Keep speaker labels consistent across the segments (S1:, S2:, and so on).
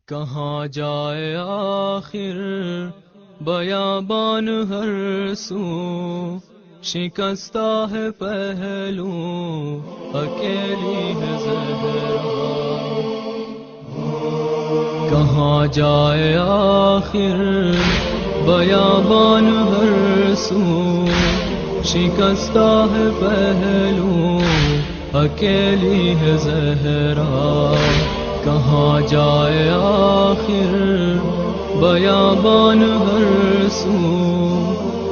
S1: کہاں جائے آخر بیابان ہر سو، شکستہ ہے پہلو اکیلی ہے زہرا۔ کہاں جائے آخر بیابان ہر سو، شکستہ ہے پہلو اکیلی ہے زہرا۔ کہاں جائے آخر بیابان ہر سو،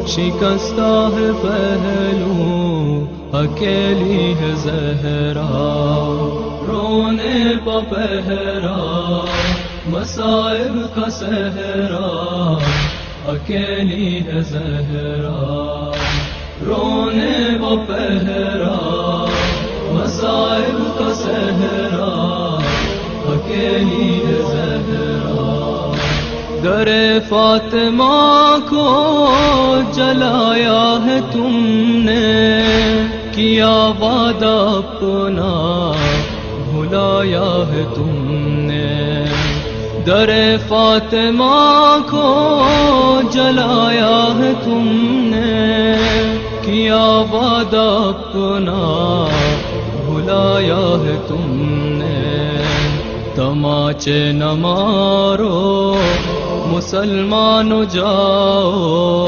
S1: شکستہ ہے پہلو اکیلی ہے زہرا۔ رونے پہ پہرا مصائب کا صحرا، اکیلی ہے زہرا۔ رونے پہ پہرا مصائب کا صحرا، اکیلی ہے زہرا۔ در فاطمہ کو جلایا ہے تم نے، کیا وعدہ اپنا بھلایا ہے تم نے۔ در فاطمہ کو جلایا ہے تم نے، کیا وعدہ اپنا بھلایا ہے تم نے۔ تماچے نہ مارو مسلمان جاؤ،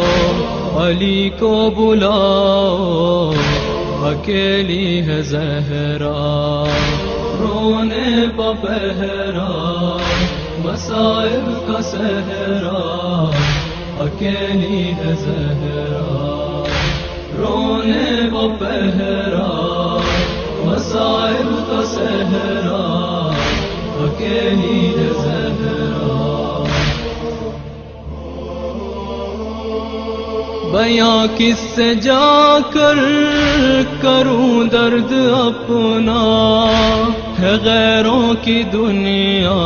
S1: علی کو بلاؤ اکیلی ہے زہرا۔ رونے پہ پہرا مصائب کا صحرا، اکیلی ہے زہرا۔ رونے پہ پہرا مصائب کا صحرا، اکیلی ہے زہرا۔ بیاں کس سے جا کر کروں درد اپنا، ہے غیروں کی دنیا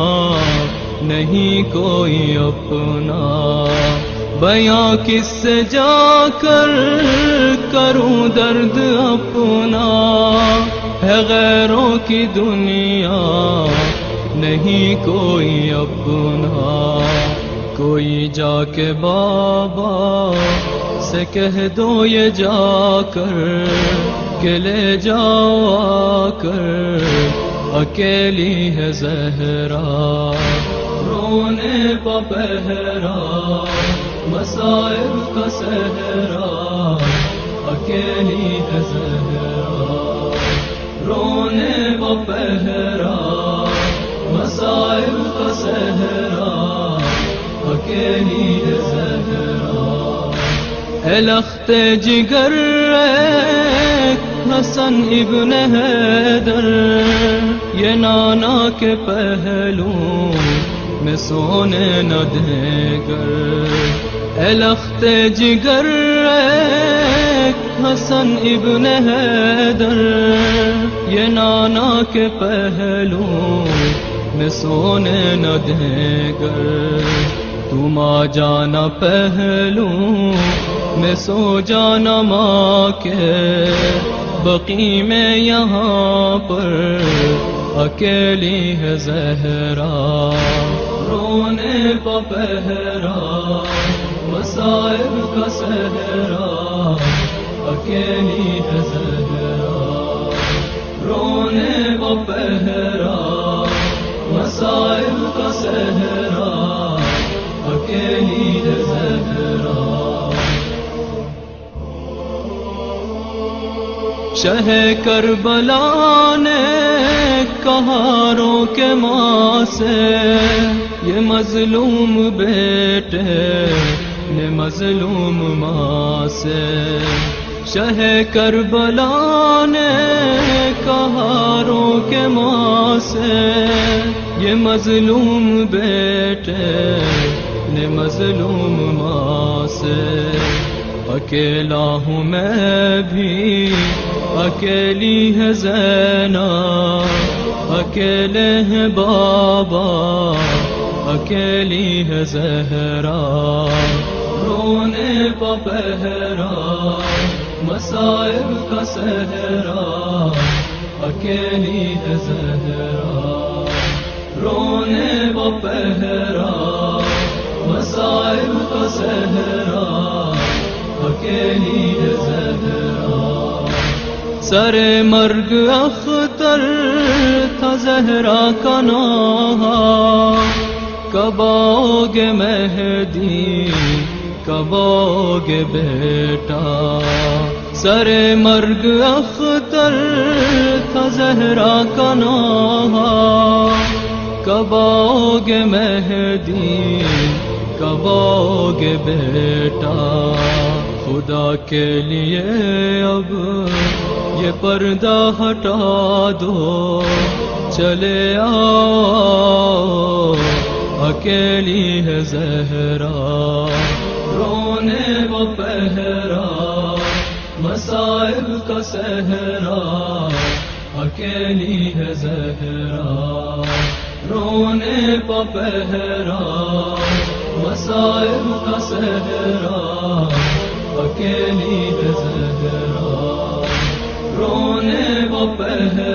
S1: نہیں کوئی اپنا۔ بیاں کس سے جا کر کروں درد اپنا، ہے غیروں کی دنیا نہیں کوئی اپنا۔ کوئی جا کے بابا سے کہہ دو یہ جا کر، کہ لے جاؤ آ کر اکیلی ہے زہرا۔ رونے پہ پہرا مصائب کا صحرا، اکیلی ہے زہرا۔ رونے پہ پہرا مصائب کا صحرا، اکیلی ہے زہرا۔ اے لخت جگر حسن ابن حیدر، یہ نانا کے پہلو میں سونے نہ دے گر۔ اے لخت جگر حسن ابن حیدر، یہ نانا کے پہلو میں سونے نہ دے گر۔ تم آ جانا پہلو میں سو جانا ماں کے بقی میں، یہاں پر اکیلی ہے زہرا۔ رونے پہ پہرا مصائب کا صحرا، اکیلی ہے زہرا۔ رونے پہ پہرا مصائب کا صحرا، اکیلی ہے زہرا۔ شہ کربلا نے کہا رو کے ماں سے، یہ مظلوم بیٹے نے مظلوم ماں سے۔ شہ کربلا نے کہا رو کے ماں سے، یہ مظلوم بیٹے نے مظلوم ماں سے۔ اکیلا ہوں میں بھی اکیلی ہے زینب، اکیلے ہیں بابا اکیلی ہے زہرا۔ رونے پہ پہرا مصائب کا صحرا، اکیلی ہے زہرا۔ رونے پہ پہرا مصائب کا صحرا اکیلی ہے زہرا سر مرگ اختر تھا زہرا کا نوحہ کب آؤ گے مہدی کب آؤ گے بیٹا سر مرگ اختر تھا زہرا کا نوحہ کب آؤ گے مہدی کب آؤ گے بیٹا خدا کے لیے اب یہ پردہ ہٹا دو چلے آؤ اکیلی ہے زہرا رونے وہ پہرا مصائب کا صحرا اکیلی ہے زہرا رونے پہ پہرا مصائب کا صحرا اکیلی ہے زہرا رونے وہ پہرا